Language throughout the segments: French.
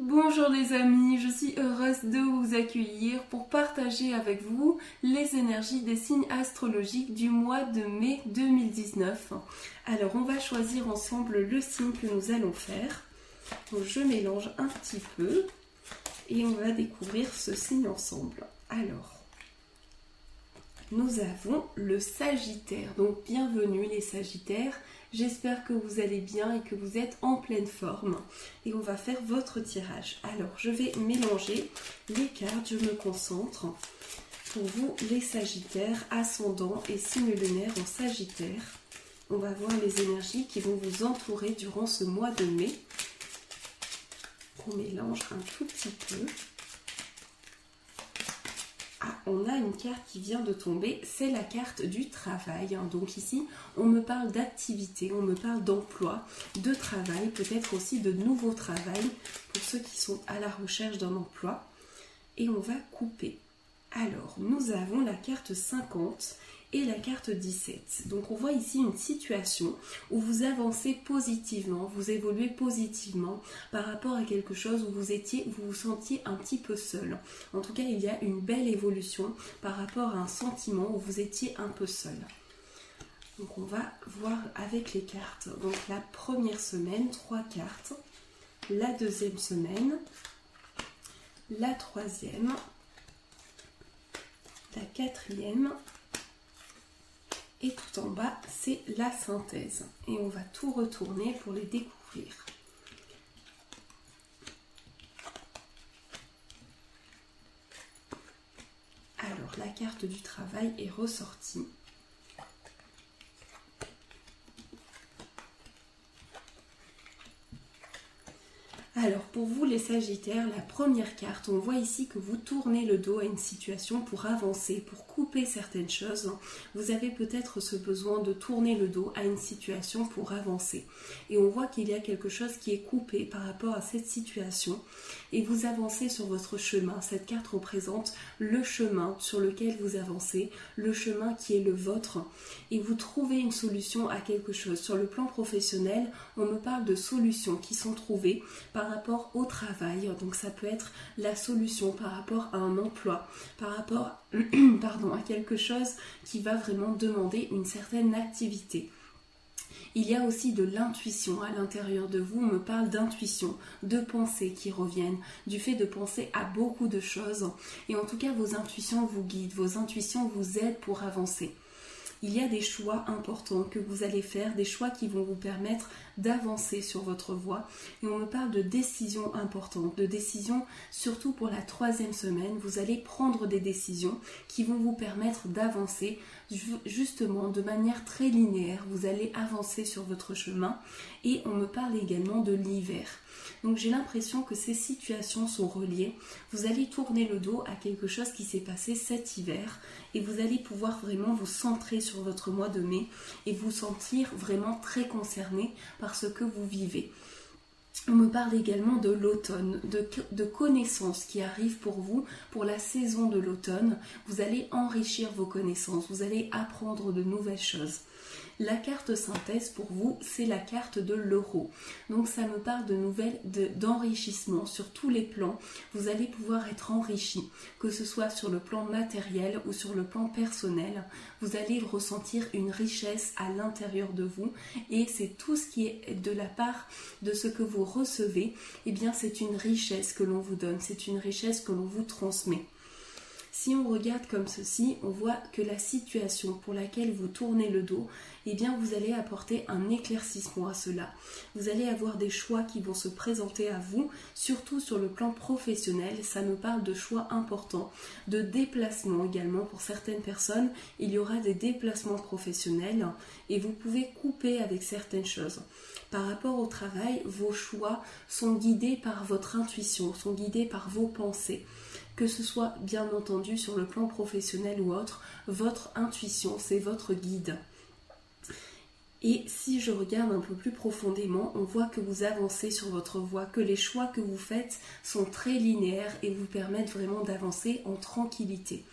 Bonjour les amis, je suis heureuse de vous accueillir pour partager avec vous les énergies des signes astrologiques du mois de mai 2019. Alors on va choisir ensemble le signe que nous allons faire. Donc je mélange un petit peu et on va découvrir ce signe ensemble. Alors, nous avons le Sagittaire, donc bienvenue les Sagittaires. J'espère que vous allez bien et que vous êtes en pleine forme. Et on va faire votre tirage. Alors, je vais mélanger les cartes, je me concentre. Pour vous, les Sagittaires, ascendant et signe lunaire en Sagittaire. On va voir les énergies qui vont vous entourer durant ce mois de mai. On mélange un tout petit peu. Ah, on a une carte qui vient de tomber, c'est la carte du travail. Donc ici, on me parle d'activité, on me parle d'emploi, de travail, peut-être aussi de nouveau travail pour ceux qui sont à la recherche d'un emploi. Et on va couper. Alors, nous avons la carte 50 et la carte 17. Donc on voit ici une situation où vous avancez positivement, vous évoluez positivement par rapport à quelque chose où vous vous sentiez un petit peu seul. En tout cas, il y a une belle évolution par rapport à un sentiment où vous étiez un peu seul. Donc on va voir avec les cartes. Donc la première semaine, 3 cartes. La deuxième semaine, la troisième, la quatrième. Et tout en bas, c'est la synthèse. Et on va tout retourner pour les découvrir. Alors, la carte du travail est ressortie. Alors pour vous les Sagittaires, la première carte, on voit ici que vous tournez le dos à une situation pour avancer, pour couper certaines choses. Vous avez peut-être ce besoin de tourner le dos à une situation pour avancer. Et on voit qu'il y a quelque chose qui est coupé par rapport à cette situation. Et vous avancez sur votre chemin. Cette carte représente le chemin sur lequel vous avancez, le chemin qui est le vôtre. Et vous trouvez une solution à quelque chose. Sur le plan professionnel, on me parle de solutions qui sont trouvées par rapport au travail. Donc ça peut être la solution par rapport à un emploi, par rapport à quelque chose qui va vraiment demander une certaine activité. Il y a aussi de l'intuition à l'intérieur de vous. On me parle d'intuition, de pensées qui reviennent, du fait de penser à beaucoup de choses. Et en tout cas, vos intuitions vous guident, vos intuitions vous aident pour avancer. Il y a des choix importants que vous allez faire, des choix qui vont vous permettre d'avancer sur votre voie. Et on me parle de décisions importantes, de décisions surtout pour la troisième semaine. Vous allez prendre des décisions qui vont vous permettre d'avancer justement de manière très linéaire. Vous allez avancer sur votre chemin et on me parle également de l'hiver. Donc j'ai l'impression que ces situations sont reliées. Vous allez tourner le dos à quelque chose qui s'est passé cet hiver et vous allez pouvoir vraiment vous centrer sur votre mois de mai et vous sentir vraiment très concerné par ce que vous vivez. On me parle également de l'automne, de connaissances qui arrivent pour vous, pour la saison de l'automne. Vous allez enrichir vos connaissances, vous allez apprendre de nouvelles choses. La carte synthèse pour vous, c'est la carte de l'euro. Donc ça me parle d'enrichissement sur tous les plans. Vous allez pouvoir être enrichi, que ce soit sur le plan matériel ou sur le plan personnel. Vous allez ressentir une richesse à l'intérieur de vous et c'est tout ce qui est de la part de ce que vous recevez. Eh bien c'est une richesse que l'on vous donne, c'est une richesse que l'on vous transmet. Si on regarde comme ceci, on voit que la situation pour laquelle vous tournez le dos, eh bien vous allez apporter un éclaircissement à cela. Vous allez avoir des choix qui vont se présenter à vous, surtout sur le plan professionnel. Ça me parle de choix importants, de déplacements également pour certaines personnes. Il y aura des déplacements professionnels et vous pouvez couper avec certaines choses. Par rapport au travail, vos choix sont guidés par votre intuition, sont guidés par vos pensées. Que ce soit bien entendu sur le plan professionnel ou autre, votre intuition, c'est votre guide. Et si je regarde un peu plus profondément, on voit que vous avancez sur votre voie, que les choix que vous faites sont très linéaires et vous permettent vraiment d'avancer en tranquillité.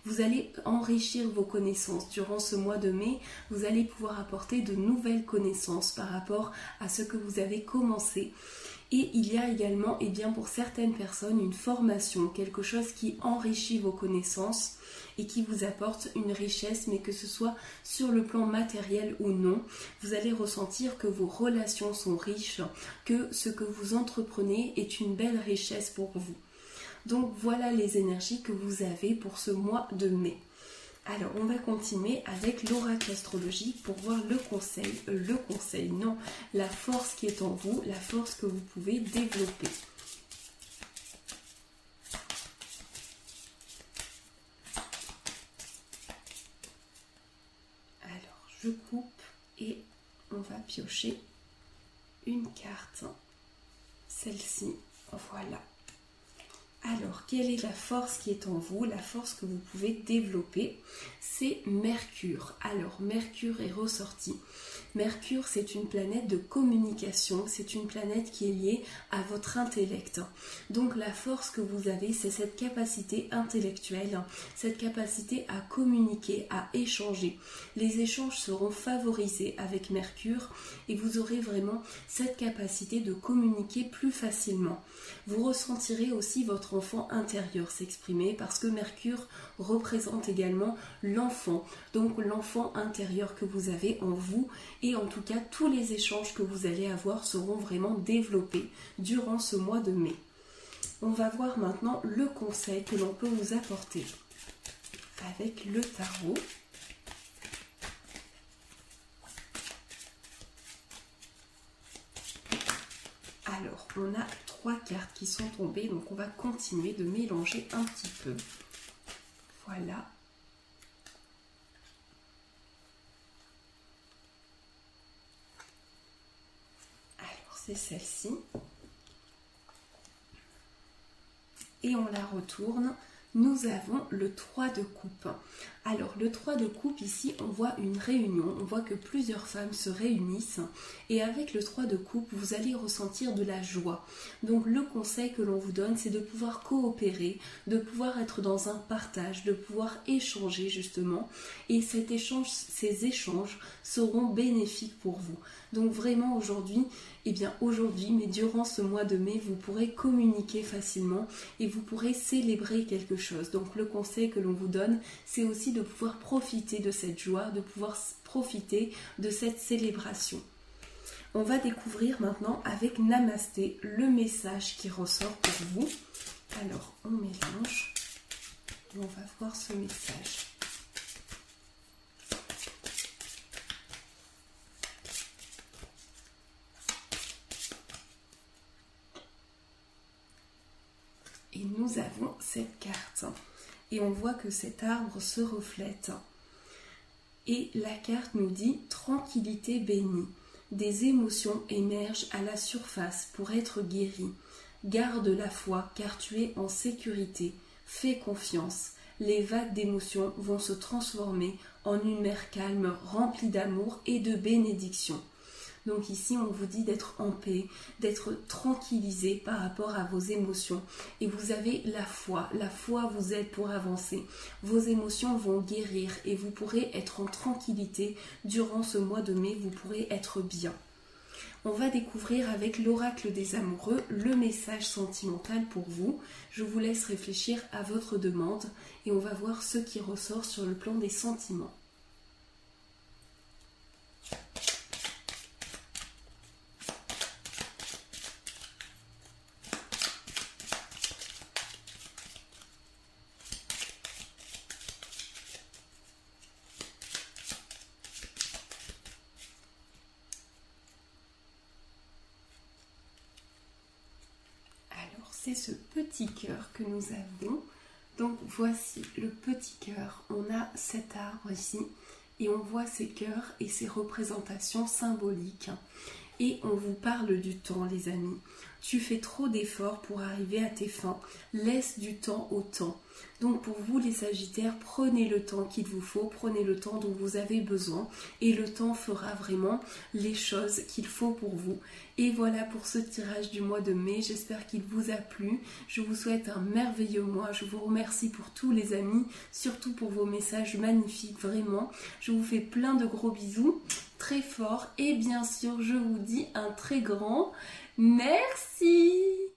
Vous allez enrichir vos connaissances. Durant ce mois de mai, vous allez pouvoir apporter de nouvelles connaissances par rapport à ce que vous avez commencé. Et il y a également, pour certaines personnes, une formation, quelque chose qui enrichit vos connaissances et qui vous apporte une richesse, mais que ce soit sur le plan matériel ou non, vous allez ressentir que vos relations sont riches, que ce que vous entreprenez est une belle richesse pour vous. Donc voilà les énergies que vous avez pour ce mois de mai. Alors on va continuer avec l'oracle astrologique pour voir la force qui est en vous, la force que vous pouvez développer. Alors je coupe et on va piocher une carte, celle-ci, voilà. Alors, quelle est la force qui est en vous, la force que vous pouvez développer? C'est Mercure. Alors, Mercure est ressorti. Mercure, c'est une planète de communication, c'est une planète qui est liée à votre intellect. Donc, la force que vous avez, c'est cette capacité intellectuelle, cette capacité à communiquer, à échanger. Les échanges seront favorisés avec Mercure et vous aurez vraiment cette capacité de communiquer plus facilement. Vous ressentirez aussi votre enfant intérieur s'exprimer parce que Mercure représente également l'enfant, donc l'enfant intérieur que vous avez en vous, et en tout cas tous les échanges que vous allez avoir seront vraiment développés durant ce mois de mai. On va voir maintenant le conseil que l'on peut vous apporter avec le tarot. Alors, on a 3 cartes qui sont tombées, donc on va continuer de mélanger un petit peu. Voilà. Alors, c'est celle-ci. Et on la retourne. Nous avons le 3 de coupe. Alors le 3 de coupe ici, on voit une réunion, on voit que plusieurs femmes se réunissent et avec le 3 de coupe, vous allez ressentir de la joie. Donc le conseil que l'on vous donne, c'est de pouvoir coopérer, de pouvoir être dans un partage, de pouvoir échanger justement et ces échanges seront bénéfiques pour vous. Donc vraiment aujourd'hui, mais durant ce mois de mai, vous pourrez communiquer facilement et vous pourrez célébrer quelque chose. Donc le conseil que l'on vous donne, c'est aussi de pouvoir profiter de cette joie, de pouvoir profiter de cette célébration. On va découvrir maintenant avec Namasté le message qui ressort pour vous. Alors on mélange et on va voir ce message. Et nous avons cette carte. Et on voit que cet arbre se reflète. Et la carte nous dit « Tranquillité bénie ». Des émotions émergent à la surface pour être guéries. Garde la foi car tu es en sécurité. Fais confiance. Les vagues d'émotions vont se transformer en une mer calme remplie d'amour et de bénédictions. Donc ici, on vous dit d'être en paix, d'être tranquillisé par rapport à vos émotions. Et vous avez la foi vous aide pour avancer. Vos émotions vont guérir et vous pourrez être en tranquillité durant ce mois de mai, vous pourrez être bien. On va découvrir avec l'oracle des amoureux le message sentimental pour vous. Je vous laisse réfléchir à votre demande et on va voir ce qui ressort sur le plan des sentiments. C'est ce petit cœur que nous avons. Donc voici le petit cœur. On a cet arbre ici et on voit ces cœurs et ces représentations symboliques. Et on vous parle du temps, les amis. Tu fais trop d'efforts pour arriver à tes fins. Laisse du temps au temps. Donc pour vous les Sagittaires, prenez le temps qu'il vous faut, prenez le temps dont vous avez besoin et le temps fera vraiment les choses qu'il faut pour vous. Et voilà pour ce tirage du mois de mai, j'espère qu'il vous a plu. Je vous souhaite un merveilleux mois, je vous remercie pour tous les amis, surtout pour vos messages magnifiques, vraiment. Je vous fais plein de gros bisous, très forts et bien sûr je vous dis un très grand merci.